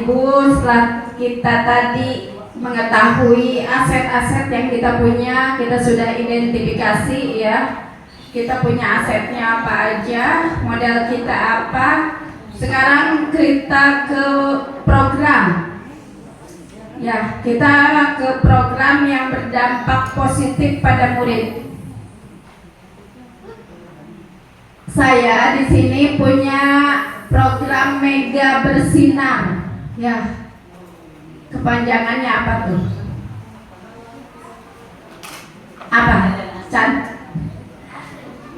Ibu, setelah kita tadi mengetahui aset-aset yang kita punya, kita sudah identifikasi ya. Kita punya asetnya apa aja, modal kita apa. Sekarang kita ke program. Ya, kita ke program yang berdampak positif pada murid. Saya di sini punya program Mega Bersinar. Ya, kepanjangannya apa tuh? Apa? Can?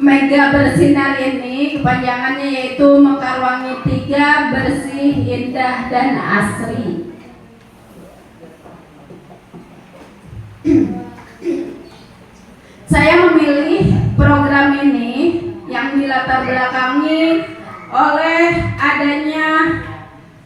Mega Bersinar ini kepanjangannya yaitu Mekarwangi 3, bersih, indah, dan asri. Saya memilih program ini yang dilatar belakangi oleh adanya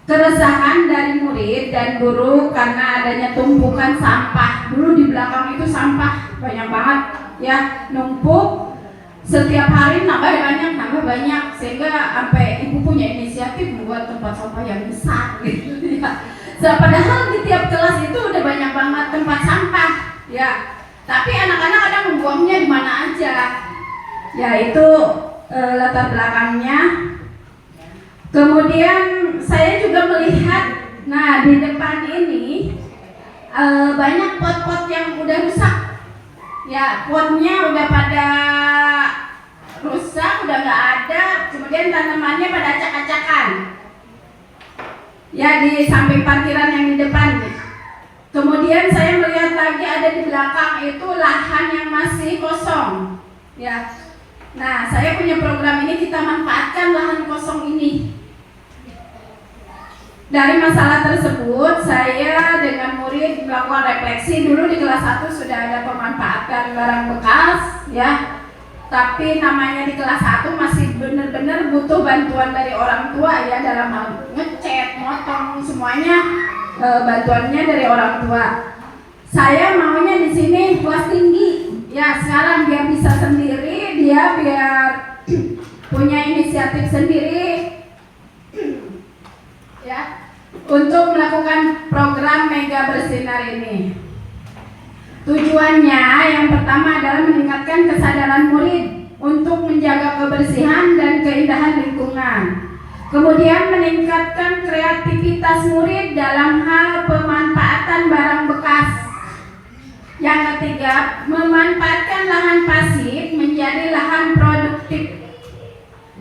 keresahan dari murid dan guru karena adanya tumpukan sampah. Dulu di belakang itu sampah banyak banget ya, numpuk, setiap hari nambah banyak sehingga sampai ibu punya inisiatif membuat tempat sampah yang besar gitu ya. Padahal di tiap kelas itu udah banyak banget tempat sampah ya, tapi anak-anak kadang membuangnya di mana aja ya. Itu latar belakangnya. Kemudian saya juga melihat, nah di depan ini banyak pot-pot yang udah rusak ya, potnya udah pada rusak, udah nggak ada, kemudian tanamannya pada acak-acakan ya di samping parkiran yang di depan. Kemudian saya melihat lagi ada di belakang itu lahan yang masih kosong ya. Nah, saya punya program ini, kita manfaatkan lahan kosong ini. Dari masalah tersebut, saya dengan murid melakukan refleksi. Dulu di kelas 1 sudah ada pemanfaatan barang bekas ya. Tapi namanya di kelas 1 masih benar-benar butuh bantuan dari orang tua ya, dalam hal ngecat, motong, semuanya bantuannya dari orang tua. Saya maunya di sini kelas tinggi ya, sekarang dia bisa sendiri, dia biar punya inisiatif sendiri ya untuk melakukan program Mega Bersinar ini. Tujuannya yang pertama adalah meningkatkan kesadaran murid untuk menjaga kebersihan dan keindahan lingkungan. Kemudian meningkatkan kreativitas murid dalam hal pemanfaatan barang bekas. Yang ketiga, memanfaatkan lahan pasif menjadi lahan produktif.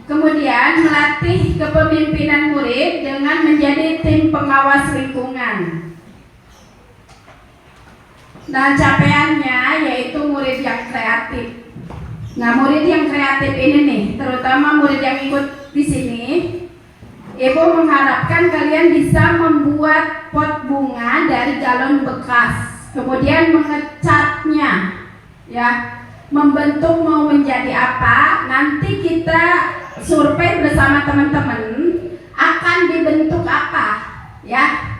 Kemudian melatih kepemimpinan murid dengan menjadi tim pengawas lingkungan. Nah, capaiannya yaitu murid yang kreatif. Nah, murid yang kreatif ini nih, terutama murid yang ikut di sini, Ibu mengharapkan kalian bisa membuat pot bunga dari galon bekas. Kemudian mengecatnya ya, membentuk mau menjadi apa, nanti kita survei bersama teman-teman akan dibentuk apa ya.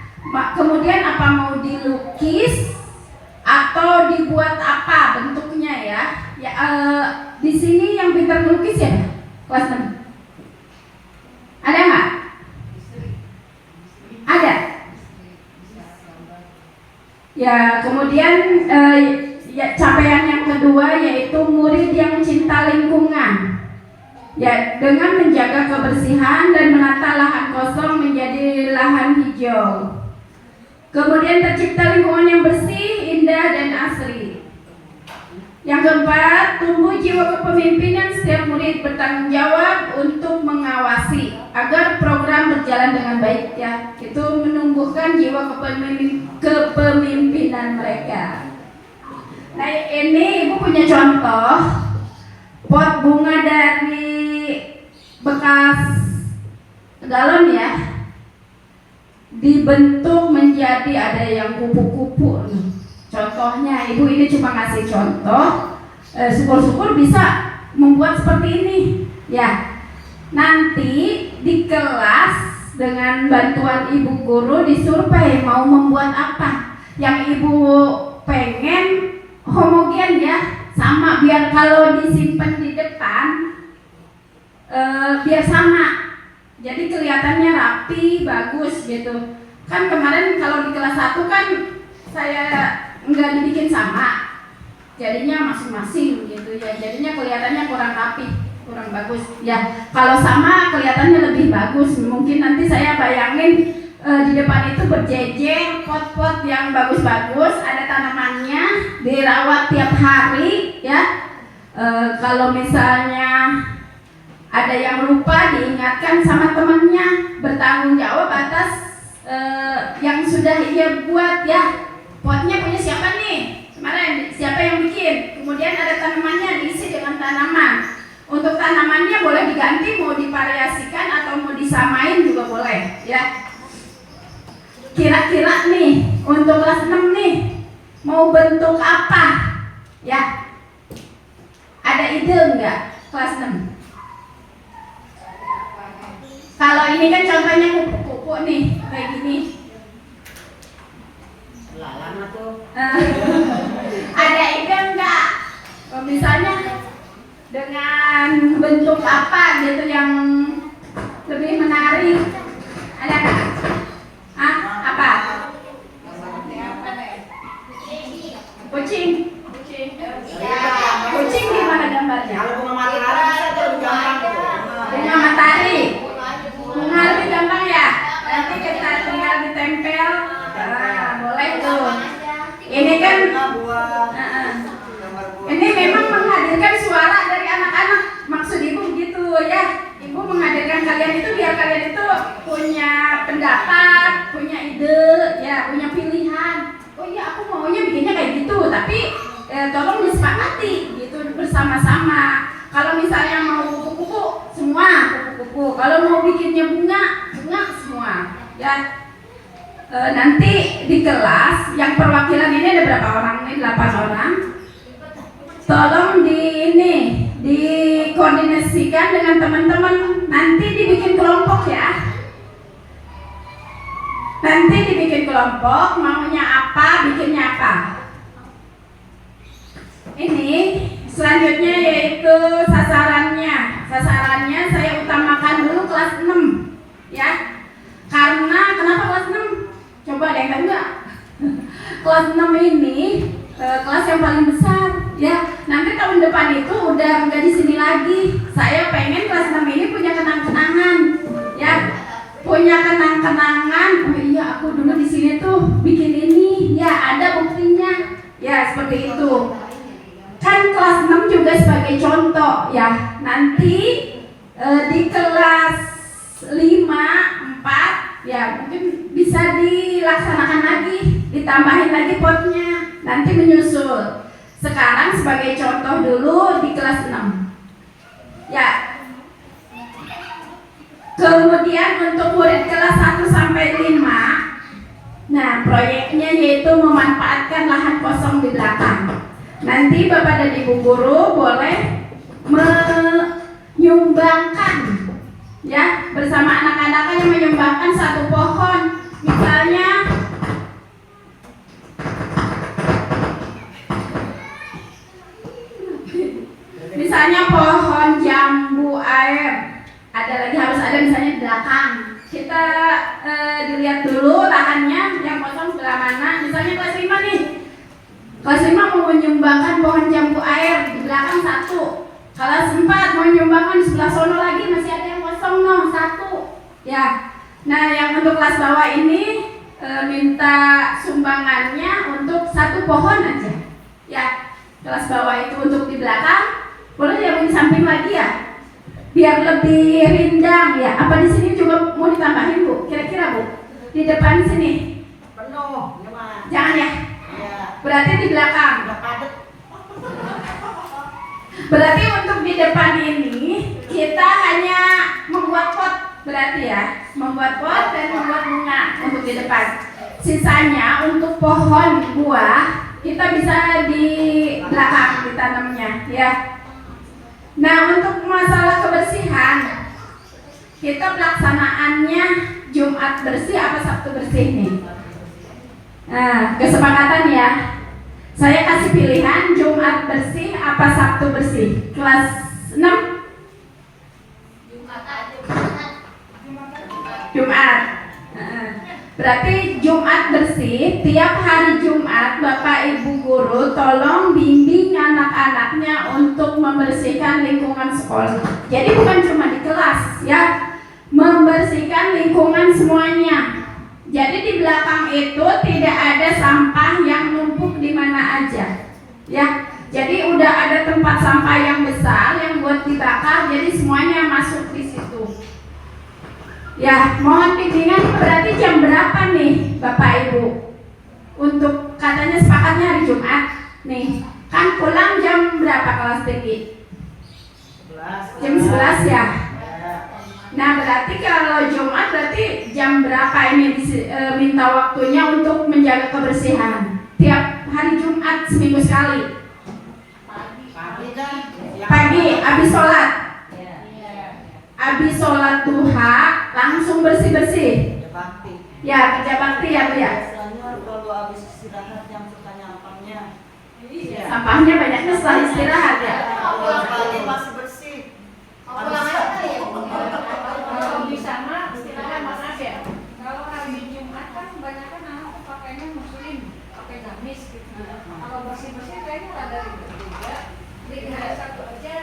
Kemudian apa mau dilukis atau dibuat apa bentuknya ya. Di sini yang pintar melukis ya kelas 6 ada nggak? Ada ya. Kemudian capaian yang kedua yaitu murid yang cinta lingkungan ya, dengan menjaga kebersihan dan menata lahan kosong menjadi lahan hijau. Kemudian tercipta lingkungan yang bersih, indah, dan asri. Yang keempat, tumbuh jiwa kepemimpinan, setiap murid bertanggung jawab untuk mengawasi agar program berjalan dengan baik ya. Itu menumbuhkan jiwa kepemimpinan mereka. Nah, ini Ibu punya contoh pot bunga dari bekas galon ya, dibentuk menjadi ada yang kupu-kupu. Contohnya, Ibu ini cuma ngasih contoh, syukur-syukur bisa membuat seperti ini ya. Nanti di kelas dengan bantuan Ibu guru disurvei mau membuat apa. Yang Ibu pengen homogen ya, sama, biar kalau disimpan di depan biar sama, jadi kelihatannya rapi, bagus gitu. Kan kemarin kalau di kelas 1 kan saya nggak dibikin sama, jadinya masing-masing gitu ya, jadinya kelihatannya kurang rapi, kurang bagus ya. Kalau sama kelihatannya lebih bagus. Mungkin nanti saya bayangin di depan itu berjejer pot-pot yang bagus-bagus, ada tanamannya, dirawat tiap hari ya. Kalau misalnya ada yang lupa, diingatkan sama temannya, bertanggung jawab atas yang sudah ia buat ya. Potnya punya siapa nih? Kemarin siapa yang bikin? Kemudian ada tanamannya, diisi dengan tanaman. Untuk tanamannya boleh diganti, mau divariasikan atau mau disamain juga boleh ya. Kira-kira nih untuk kelas 6 nih mau bentuk apa? Ya. Ada ide enggak kelas 6? Kalau ini kan contohnya kupu-kupu nih, kayak gini. Lama tuh. Ada ide enggak? Misalnya dengan bentuk apa gitu yang lebih menarik? Ada enggak? Apa? Kucing. Kucing gimana gambarnya? Kalau bunga matahari itu lebih gampang tuh. Bunga matahari. Bunga lebih gampang ya? Nanti kita tinggal ditempel. Boleh tuh. Ini kan ini memang menghadirkan suara dari anak-anak. Maksud ibu begitu ya. Ibu menghadirkan kalian itu biar kalian itu punya pendapat, punya ide, ya, punya pilihan. Oh iya, aku maunya bikinnya kayak gitu, tapi tolong disepakati gitu bersama-sama. Kalau misalnya mau kupu-kupu, semua kupu-kupu. Kalau mau bikinnya bunga, bunga semua. Ya. Nanti di kelas yang perwakilan ini ada berapa orang nih? 8 orang. Tolong dikoordinasikan dengan teman-teman. Nanti dibikin kelompok ya. Nanti dibikin kelompok, maunya apa, bikinnya apa. Ini selanjutnya yaitu sasarannya. Sasarannya saya utamakan dulu kelas 6 ya. Karena kenapa kelas 6? Coba ada yang tahu nggak? Kelas 6 ini kelas yang paling besar ya. Nanti tahun depan itu udah nggak di sini lagi. Saya pengen kelas 6 ini punya kenang-kenangan ya. Punya kenang-kenangan. Oh iya, aku dulu di sini tuh bikin ini ya, ada buktinya ya, seperti itu. Kan kelas 6 juga sebagai contoh ya. Nanti di kelas 5, 4 ya mungkin bisa dilaksanakan lagi, ditambahin lagi potnya, nanti menyusul. Sekarang sebagai contoh dulu di kelas 6 ya. Kemudian untuk murid kelas 1 sampai 5, nah proyeknya yaitu memanfaatkan lahan kosong di belakang. Nanti Bapak dan Ibu guru boleh menyumbangkan ya, bersama anak-anak yang menyumbangkan satu pohon. Misalnya pohon jambu air. Ada lagi, harus ada misalnya di belakang. Kita dilihat dulu lahannya yang kosong sebelah mana. Misalnya kelas 5 nih. Kelas 5 mau menyumbangkan pohon jambu air di belakang 1. Kelas 4 mau menyumbangkan di sebelah sono lagi, masih ada yang kosong 1. Ya. Nah, yang untuk kelas bawah ini minta sumbangannya untuk 1 pohon aja. Ya. Kelas bawah itu untuk di belakang. Boleh yang di samping lagi ya? Biar lebih rindang ya. Apa di sini juga mau ditambahin Bu? Kira-kira Bu? Di depan sini. Penuh, jangan ya? Ya. Berarti di belakang. Udah padat. Berarti untuk di depan ini kita hanya membuat pot, berarti ya, membuat pot dan membuat bunga untuk di depan. Sisanya untuk pohon buah kita bisa di belakang ditanamnya ya. Nah, untuk masalah kebersihan, kita pelaksanaannya Jumat bersih apa Sabtu bersih nih? Nah, kesepakatan ya. Saya kasih pilihan Jumat bersih apa Sabtu bersih. Kelas 6? Jumat. Berarti Jumat bersih, tiap hari Jumat Bapak Ibu guru tolong bimbing anak-anaknya untuk membersihkan lingkungan sekolah. Jadi bukan cuma di kelas ya, membersihkan lingkungan semuanya. Jadi di belakang itu tidak ada sampah yang numpuk di mana aja. Ya, jadi udah ada tempat sampah yang besar yang buat dibakar, jadi semuanya masuk di situ. Ya, mohon bimbingan berarti jam berapa nih Bapak Ibu? Untuk katanya sepakatnya hari Jumat nih. Kan pulang jam berapa kelas tinggi? 11. Jam 11 ya. Ya. Nah, berarti kalau Jumat berarti jam berapa ini minta waktunya untuk menjaga kebersihan? Tiap hari Jumat seminggu sekali. Pagi kan? Pagi habis sholat. Iya. Habis sholat duha langsung bersih-bersih. Ya bakti. Ya, kerja bakti ya Bu ya. Biasanya kalau habis istirahat yang suka nyampangnya. Iya. Sampahnya banyaknya setelah istirahat ya. Pulang pagi masih bersih. Pulang aja kali ya. Kalau di sana istilahnya maaf ya. Kalau hari Jumat kan kebanyakan anak tuh pakainya muslim, pakai gamis gitu. Kalau bersih-bersih kayaknya ada ribet juga. Jadi hari satu aja.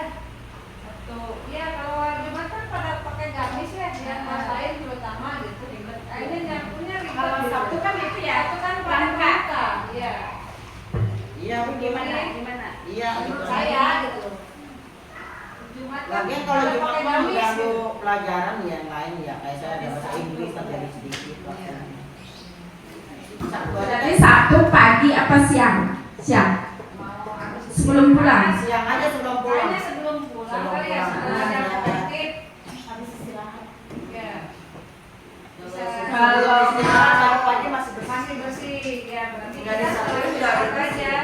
Satu. Ya kalau hari Jumat kan pada pakai gamis ya, yang masain terutama gitu ribet. Kayaknya nyapunya ribet. Kalau gitu. Sabtu kan itu ya, Sabtu kan berangkat. berangkat. Iya. Iya, Gimana? Gimana? Iya, Menurut gitu. saya gitu. Jumat kan Lagian kalau pada Jumat pakai kan gamis mengganggu gitu. pelajaran yang lain ya, kayak saya ada bahasa Inggris tapi sedikit. Iya. Satu aja. Berarti Sabtu pagi apa siang? Siang. Sebelum pulang. Siang aja sebelum pulang. Kayaknya sebelum pulang Sebelum kali ya, pulang. setelah jam Iya. tertib habis istirahat. Ya. Bisa Kalau istirahat kalau pagi masih bersih. masih bersih ya, berarti Nggak kita disapu setelah juga, istirahat bersih. aja.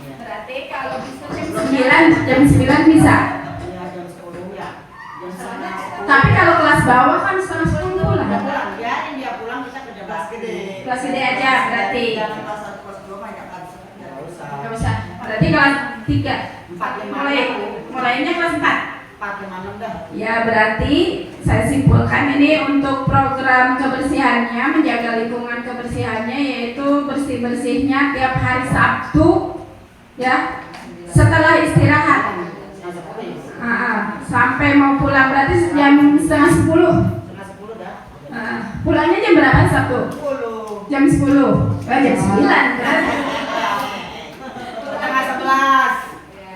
Iya. Berarti kalau bisa Jam 9 bisa. Iya, jam 10 ya. Jam setengah 10. Tapi kalau kelas bawah kan setengah 10 Udah pulang. pulang, biarin dia pulang, kita kerja bakti. Kelas gede aja berarti. Jangan kelas 1, kelas 2 banyak kan. Nggak usah. Enggak usah. Berarti kelas 3. 4, 5, Mulainya kelas 4. 4, 5, 6 dah. Ya, berarti saya simpulkan ini untuk program kebersihannya, menjaga lingkungan kebersihannya yaitu bersih-bersihnya tiap hari Sabtu ya, setelah istirahat. Setengah 10 ya. Sampai mau pulang berarti jam setengah 10. Setengah 10 dah. Pulangnya jam berapa Sabtu? 10. Jam 10. Jam 9 kan? Setengah 11.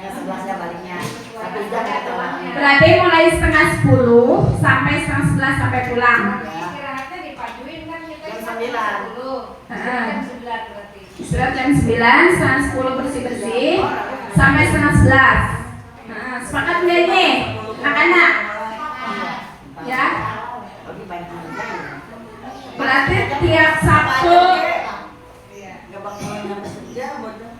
Ya 11 ya baliknya. 1 jam ya telah. Berarti mulai setengah 10 sampai setengah 11 sampai pulang. istirahatnya dipajuin kan kita Jam istirahat 9. dulu. Heeh. Jam 9 berarti. Istirahat jam 9, setengah 10 bersih-bersih sampai setengah 11. Sepakat nggak nih anak-anak? Ya. Bagi banyak kerja. Berarti tiap Sabtu. Nggak bakal nyampe kerja, bocah.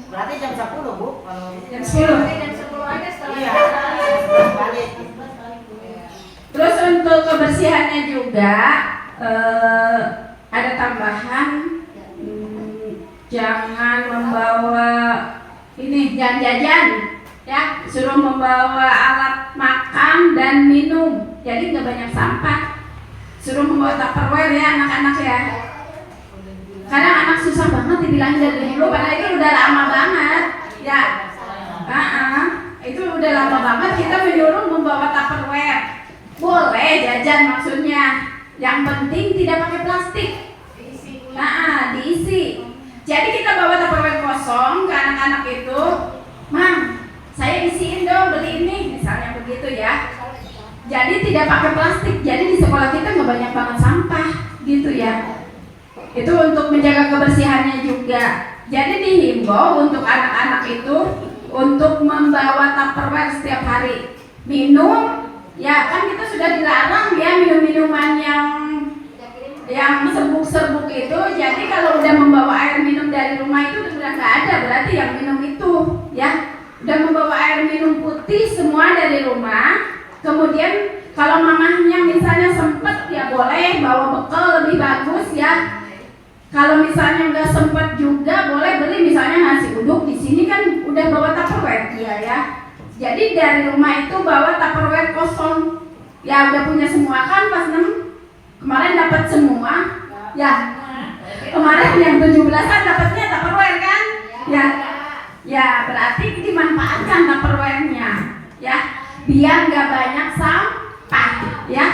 Berarti jam 10, Bu. Kalau Jam 10. Berarti jam 10 aja setelah iya, istirahat. balik. Terus untuk kebersihannya juga ada tambahan, jangan membawa ini jangan jajan ya, suruh membawa alat makan dan minum, jadi nggak banyak sampah. Suruh membawa Tupperware ya anak-anak ya. Kadang anak susah banget dibilangin dari dulu, padahal itu udah lama banget ya. Itu udah lama banget kita menyuruh membawa Tupperware. Boleh jajan maksudnya, yang penting tidak pakai plastik. Diisi. Jadi kita bawa Tupperware kosong ke anak-anak itu, Mam, saya isiin dong, beli ini, misalnya begitu ya. Jadi tidak pakai plastik. Jadi di sekolah kita nggak banyak banget sampah, gitu ya. Itu untuk menjaga kebersihannya juga. Jadi dihimbau untuk anak-anak itu untuk membawa Tupperware setiap hari. Minum, ya kan kita sudah dilarang ya minum-minuman yang serbuk-serbuk itu. Jadi kalau udah membawa air minum dari rumah itu udah nggak ada, berarti yang minum itu ya. Udah membawa air minum putih semua dari rumah. Kemudian kalau mamahnya misalnya sempet ya boleh bawa bekal lebih bagus ya. Kalau misalnya nggak sempet juga boleh beli misalnya nasi uduk, di sini kan udah bawa Tupperware ya. Jadi dari rumah itu bawa Tupperware kosong. Ya udah punya semua kan pas Kemarin dapat semua. Ya. Kemarin yang 17-an dapatnya Tupperware kan? Ya. Ya, berarti dimanfaatkan Tupperware-nya. Ya. Biar nggak banyak sampah, ya.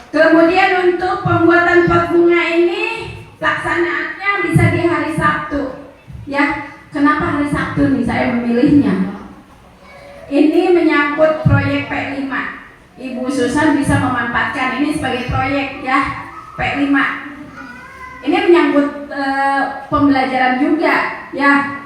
Kemudian untuk pembuatan pot bunga ini pelaksanaannya bisa di hari Sabtu. Ya, kenapa hari Sabtu nih saya memilihnya? Ini menyangkut proyek P5. Ibu Susan bisa memanfaatkan ini sebagai proyek ya, P5. Ini menyangkut pembelajaran juga ya.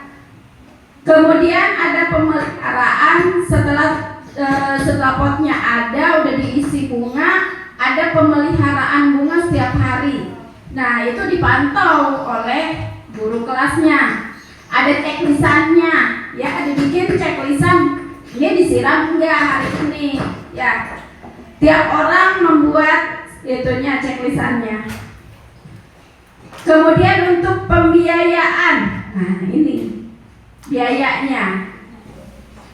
Kemudian ada pemeliharaan setelah potnya ada udah diisi bunga, ada pemeliharaan bunga setiap hari. Nah, itu dipantau oleh guru kelasnya. Ada ceklisannya, ya, dibikin ceklisan. Ini disiram enggak hari ini, ya. Tiap orang membuat itunya ceklisannya. Kemudian untuk pembiayaan, nah ini biayanya.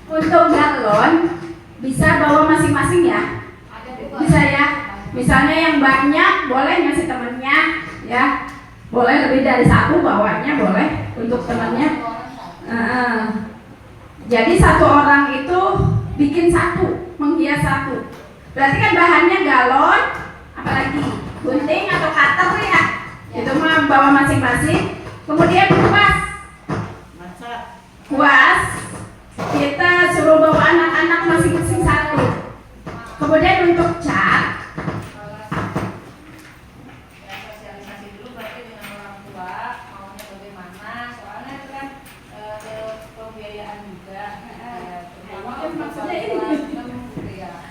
Untuk galon bisa bawa masing-masing ya, bisa ya. Misalnya yang banyak boleh ngasih temennya, ya. Boleh lebih dari satu bawanya boleh untuk temannya. Jadi satu orang itu bikin satu, menghias satu. Berarti kan bahannya galon, apalagi gunting atau cutter ya. Itu mah bawa masing-masing. Kemudian kuas, kita suruh bawa anak-anak masing-masing satu. Kemudian untuk cat,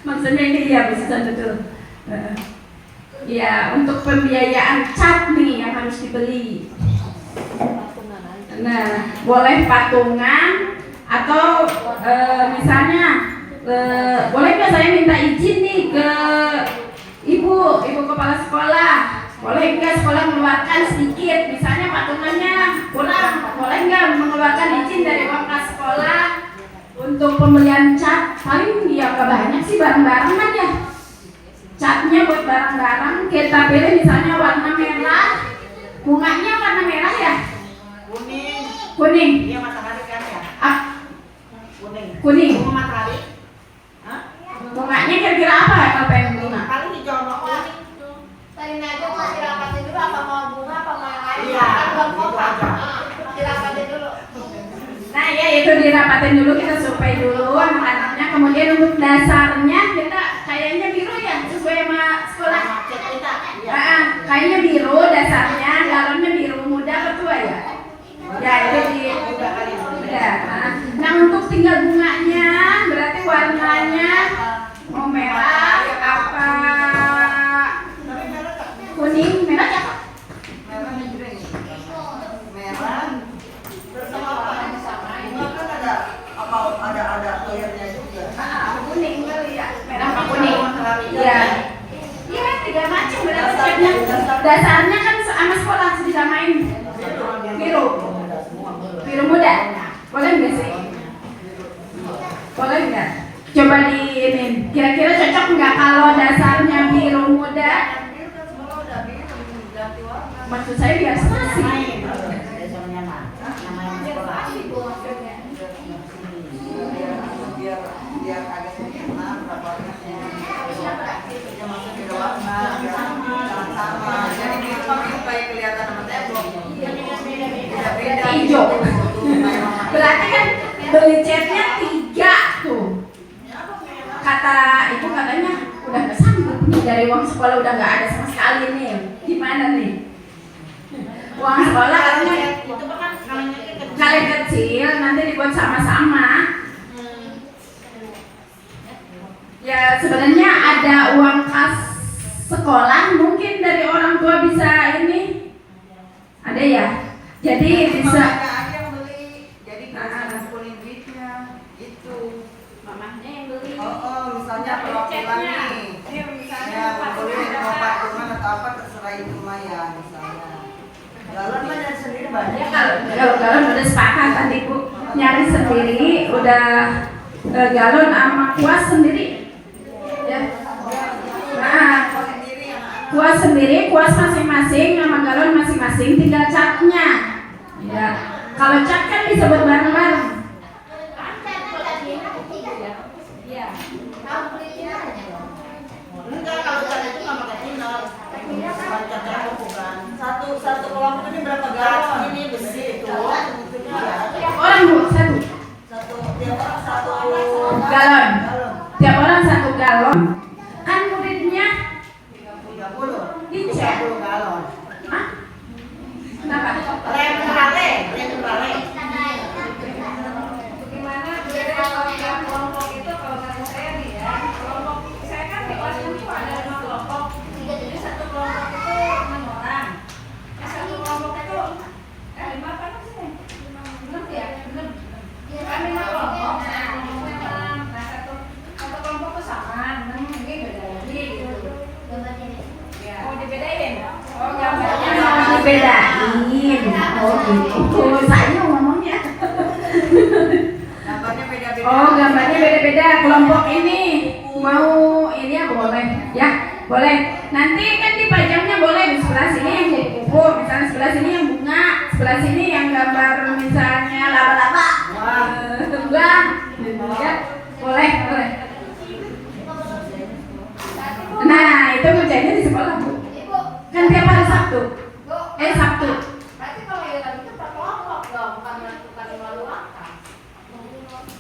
maksudnya ini ya bisa betul. Ya, untuk pembiayaan cat nih yang harus dibeli. Nah, boleh patungan atau misalnya boleh nggak saya minta izin nih ke ibu kepala sekolah, boleh nggak sekolah mengeluarkan sedikit, misalnya patungannya kurang, boleh nggak mengeluarkan izin dari uang kas sekolah untuk pembelian cat. Paling ya nggak banyak sih, bareng-barengan ya. Catnya buat barang-barang, kita pilih misalnya warna merah, bunganya warna merah ya? Kuning. Iya, matahari kan ya? Kuning. Bunga matahari. Hah? Bunganya kira-kira apa ya kalau pengen bunga? Paling hijau sama kuning. Tadi aja mau dirapatin dulu apa mau bunga apa mau yang lain? Iya, Kan belum gitu kompak. aja. Dirapatin dulu. Nah ya itu dirapatin dulu, kita survei dulu anak-anaknya. Kemudian untuk dasarnya kita kayaknya biru ya, sesuai sama sekolah. Kayaknya biru dasarnya, galonnya biru muda apa tua ya? Ya itu di udah. Nah untuk tinggal bunganya, berarti warnanya mau merah apa kuning, merah ya? Merah. Terus apa? Bunga kan ada clearnya juga. Kuning kali ya, merah apa kuning? Iya. Iya, 3 macam berarti catnya. Dasarnya kan sama sekolah disamain. Biru. Biru muda. Boleh nggak sih? Boleh nggak? Coba di ini. Kira-kira cocok nggak kalau dasarnya biru muda? Maksud saya biar sih. Biar agak sempurna rapatnya. Ya maksudnya beda warna, jangan sama. Jadi biru mah supaya kelihatan sama tembok. Beda-beda. Hijau. Berarti kan beli catnya 3 tuh. Kata ibu katanya udah nggak sanggup nih, dari uang sekolah udah nggak ada sama sekali nih. Gimana nih? Uang sekolah katanya itu kan kalian kecil nanti dibuat sama-sama. Ya sebenarnya ada uang kas sekolah, mungkin dari orang tua bisa ini ada ya. Jadi bisa. aja yang beli, jadi nggak ngumpulin duitnya, gitu. Mamahnya yang beli. Misalnya perwakilan nih, Iya, misalnya ya ngumpulin mau patungan atau apa terserah itu mah ya misalnya. Galon mah dari sendiri banyak. Ya kalau galon udah sepakat tadi Bu nyari sendiri, udah galon sama kuas sendiri. Ya. kuas sendiri, kuas masing-masing, nama galon masing-masing, tinggal catnya. Ya, kalau cat kan disebut bareng-bareng. Iya. Enggak, kalau cat itu nggak pakai thinner. Bukan cat campur, bukan. Satu kelompok ini berapa galon? Ini besi itu. Tiap orang bu, satu Tiap orang satu galon. Tiap orang satu galon. Kan muridnya 30. dicek. 30 galon. Hah? Kenapa? Rale. Gimana beda kalau tiap kelompok itu, kalau kata saya nih ya, kelompok saya kan di kelas itu ada 5 kelompok. Jadi satu kelompok itu 6 orang. Satu kelompok itu 5 apa sih? 6 ya? 6. Kan 5 kelompok. Nah, satu kelompok itu sama, 6 ini beda lagi gitu. Ya. Mau dibedain? Oh, gambarnya Mau dibedain. Oh gitu. Saya ngomongnya. Gambarnya beda-beda. Oh, gambarnya beda-beda. Kelompok ini mau ini ya boleh, ya boleh. Nanti kan dipajangnya boleh di sebelah sini yang jadi kuku, misalnya sebelah sini yang bunga, sebelah sini yang gambar misalnya laba-laba, tenggelam, gitu ya. Boleh. Nah, itu kerjanya di sekolah bu. Kan tiap hari Sabtu. Sabtu. Berarti kalau yang tadi itu per kelompok dong, bukan melalui angka.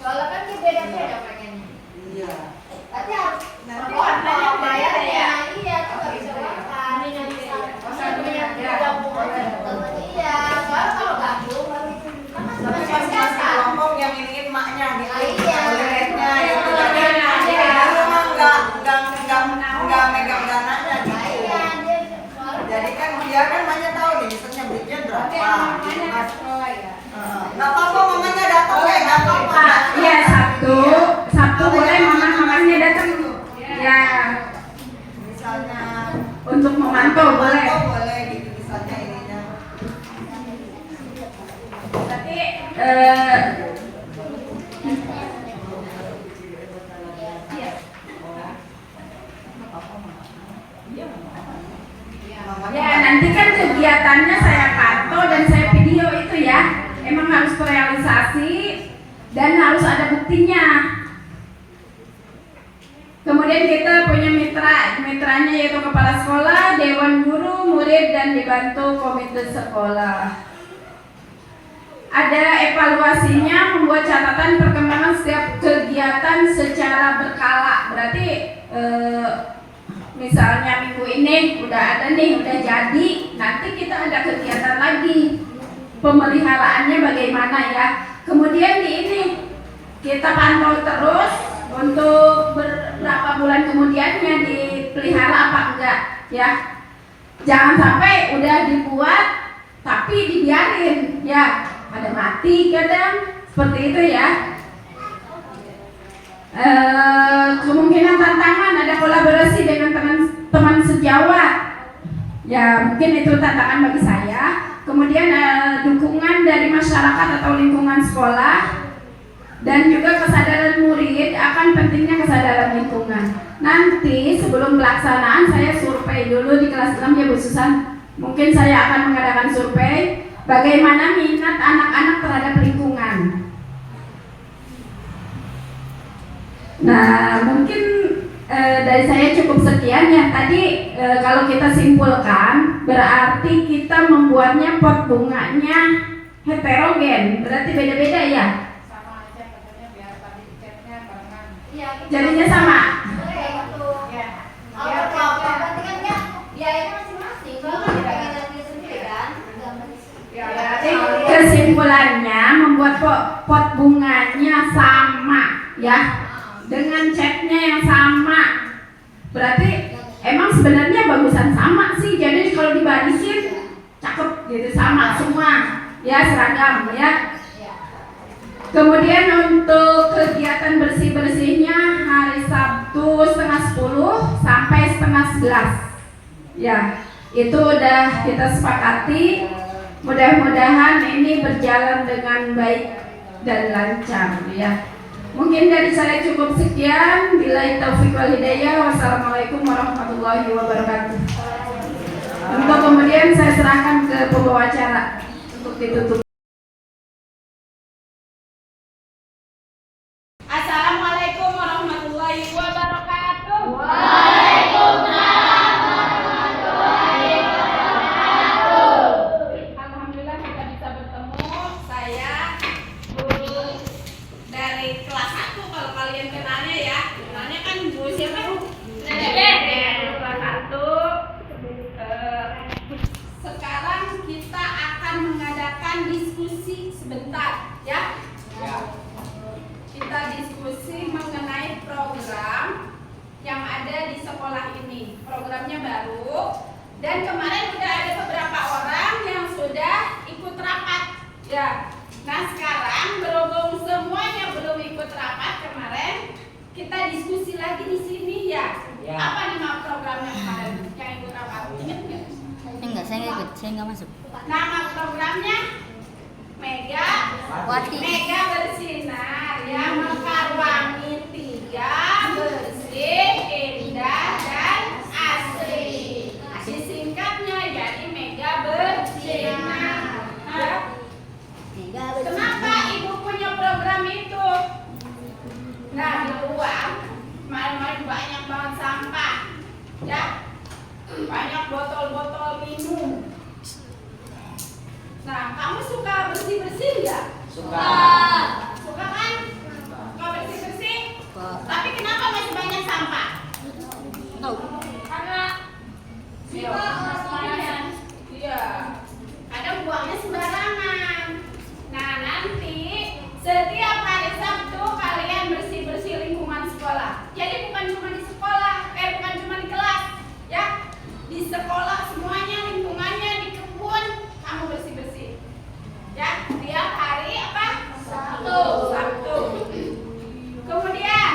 Soalnya kan dia beda-beda pengennya. Iya. Berarti harus Nanti per kelompok warnanya beda-beda ya? Iya, itu nggak bisa makan. Oh, satunya beda. Iya, soalnya kalau gabung kan Tapi masing-masing kelompok yang ini emaknya gitu. Iya. Muridnya gitu. Jadi memang nggak megang dananya gitu. Jadi kan dia kan hanya tahu nih, misalnya belinya berapa. Gitu kan. sekolah ya. Nggak apa-apa mamanya datang nggak apa-apa. Iya Sabtu boleh mamanya datang. Ya, Misalnya untuk memantau boleh. boleh gitu misalnya ininya. Tapi ya nanti kan kegiatannya saya pantau dan saya video itu ya. Emang harus terrealisasi dan harus ada buktinya. Kemudian kita punya mitranya yaitu kepala sekolah, dewan guru, murid, dan dibantu komite sekolah. Ada evaluasinya, membuat catatan perkembangan setiap kegiatan secara berkala. Berarti misalnya minggu ini udah ada nih, udah jadi, nanti kita ada kegiatan lagi. Pemeliharaannya bagaimana ya. Kemudian di ini kita pantau terus untuk beberapa bulan kemudiannya dipelihara apa enggak ya. Jangan sampai udah dibuat tapi dibiarin ya, ada mati kadang seperti itu ya. Kemungkinan tantangan ada kolaborasi dengan teman sejawat ya, mungkin itu tantangan bagi saya. Kemudian dukungan dari masyarakat atau lingkungan sekolah, dan juga kesadaran murid akan pentingnya kesadaran lingkungan. Nanti sebelum pelaksanaan saya survei dulu di kelas 6 ya Bu Susan. Mungkin saya akan mengadakan survei bagaimana minat anak-anak terhadap lingkungan. Nah, mungkin dari saya cukup sekian ya. Tadi kalau kita simpulkan, berarti kita membuatnya pot bunganya heterogen, berarti beda-beda ya. Sama aja katanya biar tadi catnya barengan. Jadinya sama. Kalau kelompok berarti kan ya biayanya masing-masing. Kalau kan dipegang sendiri kan. Berarti kesimpulannya membuat pot bunganya sama ya, dengan catnya yang sama. Berarti emang sebenarnya bagusan sama sih. Jadi kalau dibarisin cakep gitu, sama semua ya, seragam ya. Kemudian untuk kegiatan bersih-bersihnya hari Sabtu setengah 10 sampai setengah 11 ya, itu udah kita sepakati. Mudah-mudahan ini berjalan dengan baik dan lancar ya. Mungkin dari saya cukup sekian. Billahi taufiq wal hidayah. Wassalamualaikum warahmatullahi wabarakatuh. Untuk kemudian saya serahkan ke pembawa acara untuk ditutup. Assalamualaikum warahmatullahi wabarakatuh. Alhamdulillah kita bisa bertemu. Saya guru dari kelas 1 kalau kalian kenalnya ya. Kenalnya kan Bu siapa Bu? Kelas 1. Sekarang kita akan mengadakan diskusi sebentar ya. Kita diskusi mengenai program yang ada di sekolah ini. Programnya baru dan kemarin udah ada beberapa orang yang sudah ikut rapat ya. Nah sekarang berhubung semuanya belum ikut rapat kemarin, kita diskusi lagi di sini ya. Apa nama programnya kemarin yang ikut rapat? Ingat nggak? Enggak, saya nggak ikut, saya nggak masuk. Nama programnya Mega Wati. Mega bersinar ya, mekar wangi 3, bersih, indah dan asri. Disingkatnya jadi Mega bersinar. Nah, kenapa ibu punya program itu? Nah di luar kemarin banyak banget sampah ya, banyak botol-botol minum. Nah, kamu suka bersih-bersih nggak? Suka. Suka kan? Suka bersih-bersih? Suka. Tapi kenapa masih banyak sampah? Tahu. Karena iya, kadang buangnya sembarangan. Nah, nanti setiap hari Sabtu kalian bersih-bersih lingkungan sekolah. Jadi bukan cuma di sekolah, bukan cuma di kelas, ya. Di sekolah semuanya, lingkungannya, di kebun, kamu bersih-bersih. Ya, tiap hari apa? Sabtu. Kemudian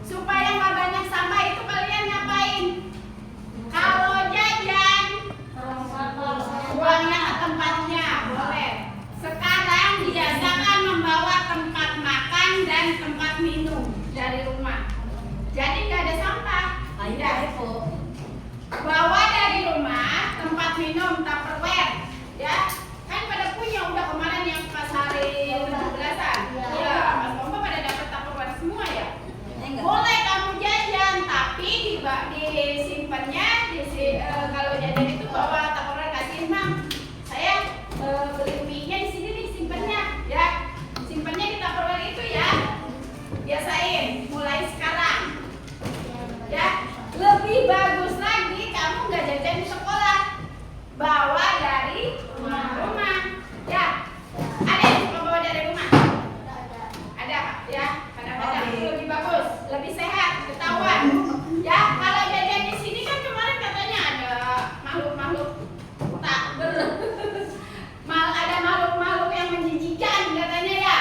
supaya nggak banyak sampah itu kalian ngapain? Kalau jajan, buangnya ke tempatnya, boleh. Sekarang biasakan membawa tempat makan dan tempat minum dari rumah. Jadi nggak ada sampah. Ya. Bawa dari rumah tempat minum Tupperware, ya. Kan pada punya udah kemarin yang pas hari 17-an. Iya, Mas Pompa pada dapat Tupperware semua ya. Boleh kamu jajan, tapi disimpannya kalau jajan itu bawa Tupperware kasihin Bang. Saya beli mie-nya di sini nih simpannya, ya. Simpannya di Tupperware itu ya. Biasain mulai sekarang. Ya, lebih bagus lagi kamu nggak jajan di sekolah, bawa dari rumah. Ya, ada yang suka bawa dari rumah? Ada Pak? Ya, kadang-kadang itu lebih bagus, lebih sehat, ketahuan. Ya, kalau jajan di sini kan kemarin katanya ada makhluk-makhluk tak ada makhluk-makhluk yang menjijikan katanya ya.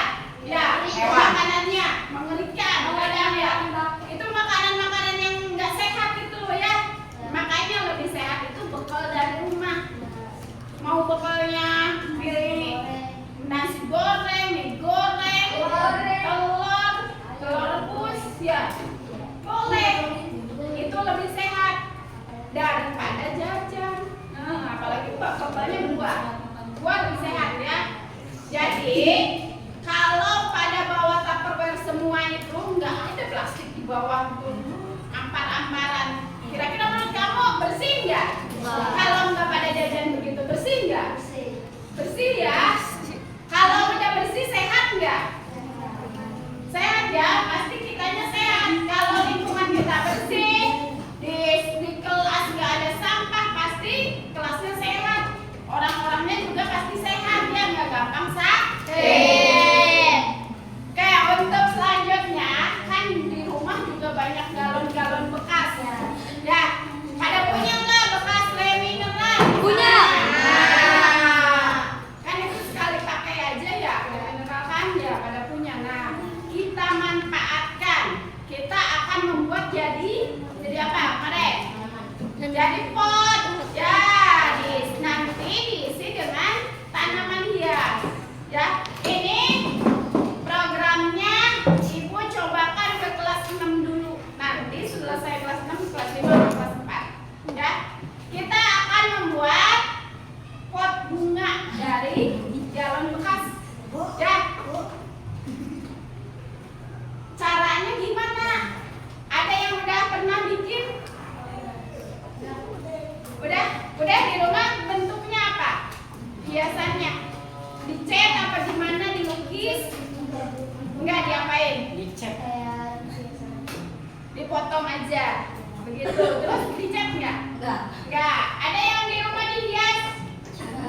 Ya, makanannya mengerikan kadang ya. Itu makanan-makanan yang nggak sehat itu ya. Makanya lebih sehat itu bekal dari rumah. Mau bekalnya nasi goreng, mie goreng, telur rebus ya. Boleh. Itu lebih sehat daripada jajan. Nah, apalagi bekalnya buah lebih sehat ya. Jadi kalau pada bawa Tupperware semua itu nggak ada plastik di bawah tuh, ampar-amparan. Kira-kira menurut kamu bersih nggak? Kalau nggak pada jajan begitu bersih nggak? Bersih ya. Kalau udah bersih sehat nggak? Sehat ya, pasti kitanya sehat. Kalau lingkungan kita bersih, di kelas nggak ada sampah, pasti kelasnya sehat. Orang-orangnya juga pasti sehat ya, nggak gampang sakit. Oke, untuk selanjutnya kan di rumah juga banyak galon-galon bekas ya. Pada punya nggak bekas le mineral? Punya. Nah, kan itu sekali pakai aja ya, le mineral kan ya pada punya. Nah, kita manfaatkan. Kita akan membuat jadi apa, Mare? Jadi pot ya, nanti diisi dengan tanaman hias ya. Ini programnya Ibu dicat apa gimana, dilukis? Enggak, diapain? Dicat. Dipotong aja. Begitu. Terus dicat enggak? Enggak. Ada yang di rumah dihias?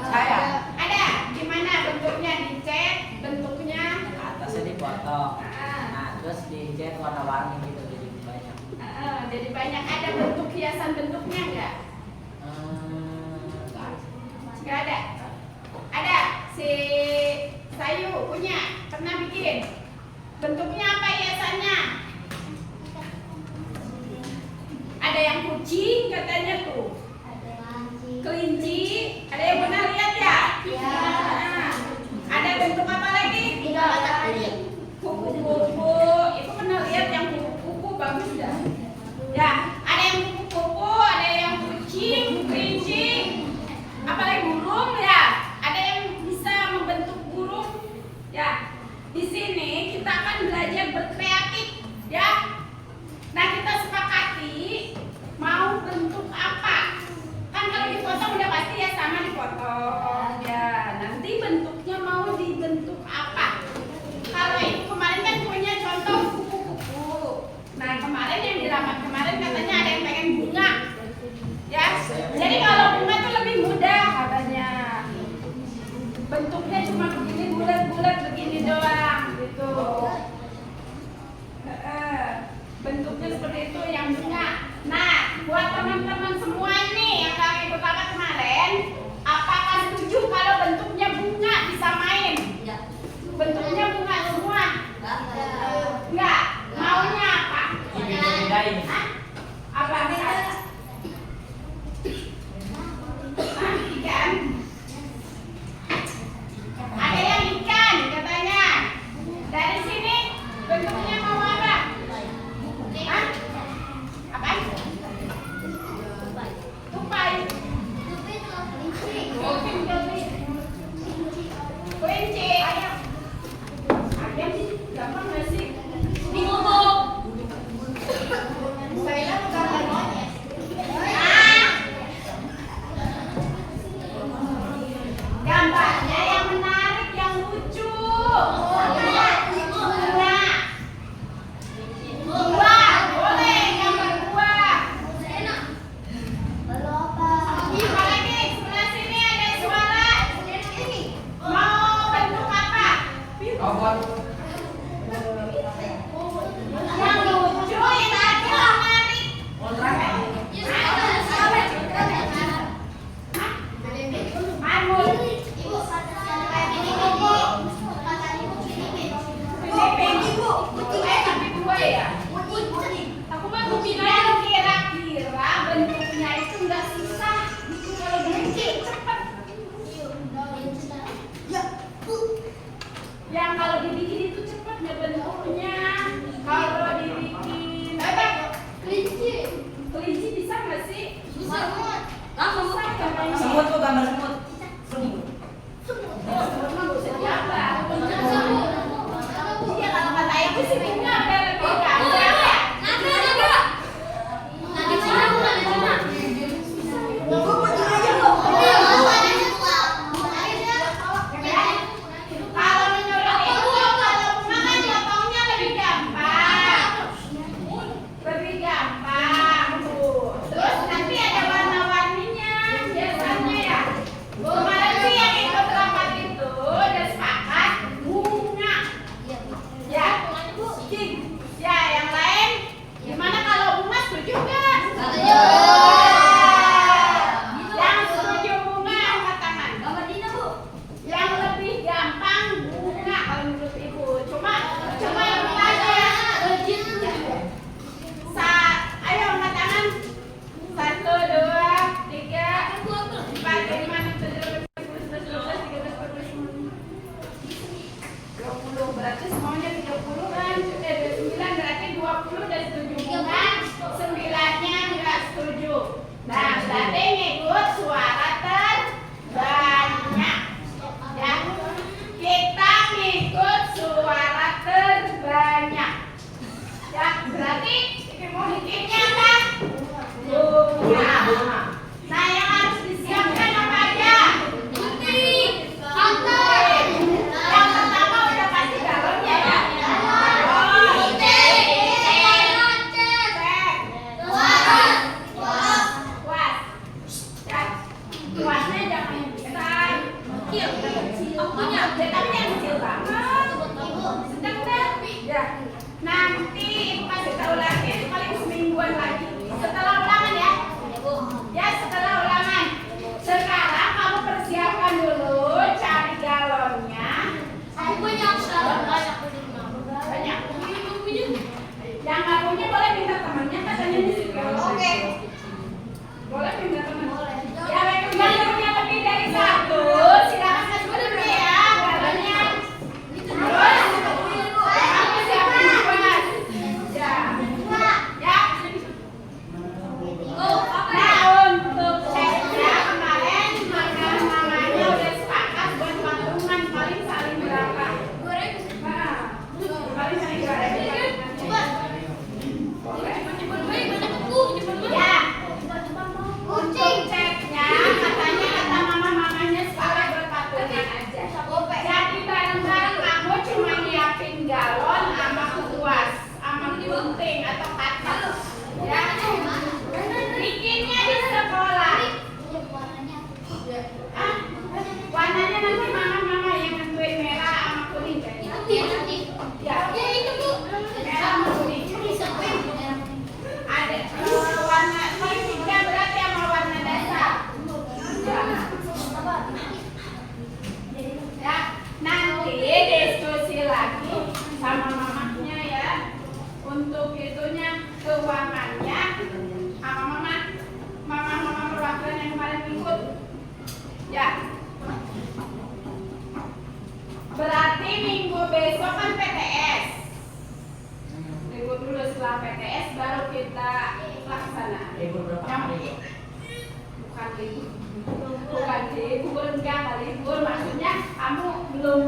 Saya. Ada. Gimana bentuknya? Dicat, bentuknya? Atasnya dipotong. Ah. Nah, terus dicat warna-warni gitu jadi banyak. Jadi banyak. Ada bentuk hiasan bentuknya enggak? Enggak ada. Ada. Si Sayu punya, pernah bikin. Bentuknya apa hiasannya? Ada yang kucing katanya tuh. Kelinci. Ada yang pernah lihat ya? Nah, ada bentuk apa lagi? Kupu-kupu. Ibu pernah lihat yang kupu-kupu, bagus dah. Ya, ada yang kupu-kupu, ada yang kucing, kelinci. Apalagi burung ya. Ada yang bisa membentuk burung. Ya. Di sini kita akan belajar berkreatif, ya. Nah, kita sepakati mau bentuk apa? Kan kalau dipotong udah pasti ya sama dipotong. Ya, nanti bentuknya mau dibentuk apa? Kalau ibu kemarin kan punya contoh kupu-kupu. Nah, kemarin yang diramat kemarin katanya ada yang pengen bunga. Ya. Jadi kalau bunga tuh lebih mudah katanya. Bentuknya cuma begini, bulat-bulat begini doang gitu. Bentuknya seperti itu yang bunga. Nah, buat teman-teman semua nih yang kami ikut apa kemarin, apakah setuju kalau bentuknya bunga bisa main? Bentuknya bunga semua? Enggak. Maunya apa? Dipindahin. Hah? Apa? Ikan? Ada yang ikan katanya. Dari sini bentuknya mau apa? Hah? Apa? Tupai. Kelinci. Ayam sih gampang nggak sih? Bubuk. Saya gambar monyet. Gambarnya yang menarik, yang lucu. Buah, boleh gambar buah. Apa lagi? Sebelah sini ada suara. Mau bentuk apa? Robot. Yang lucu, yang tadi menarik. Marmut. Tapi dua ya. Aku mah bilang kira-kira bentuknya itu nggak susah. Kalau bikin cepet. Yang kalau dibikin itu cepet nggak bentuknya. Kalau dibikin kelinci bisa nggak sih? Susah katanya. Semut tuh gambar semut. Semut mah bisa digambar. Iya, kalau kata ibu sih bunga ada lebih gampang ya. Kalau menurut ibu, kalau bunga kan potongnya lebih gampang. Lebih gampang tuh. Terus nanti ada warna-warninya biasanya ya. Kemarin sih yang ikut rapat itu udah sepakat bunga. Ya, ya yang lain gimana kalau bunga setuju nggak? Yang setuju bunga angkat tangan. Yang lebih gampang bunga kalau menurut ibu. Cuma yang aja. Ayo angkat tangan. 1, 2, 3, 4, 5, 6, 7, 8, 9, 10, 11, 12, 13, 14, 15, 20. Berarti semuanya 30 kan? 29 berarti 20 dan setuju bunga. 9-nya nggak setuju. Nah, berarti ngikut suara terbanyak. Ya, kita ngikut suara terbanyak. Ya, berarti mau bikinnya apa? Bunga. Nah, yang harus disiapkan apa aja? Putih, Nanti minggu besok kan PTS. Libur dulu setelah PTS baru kita laksana. Libur berapa hari ya? Bukan libur, enggak libur. Maksudnya kamu belum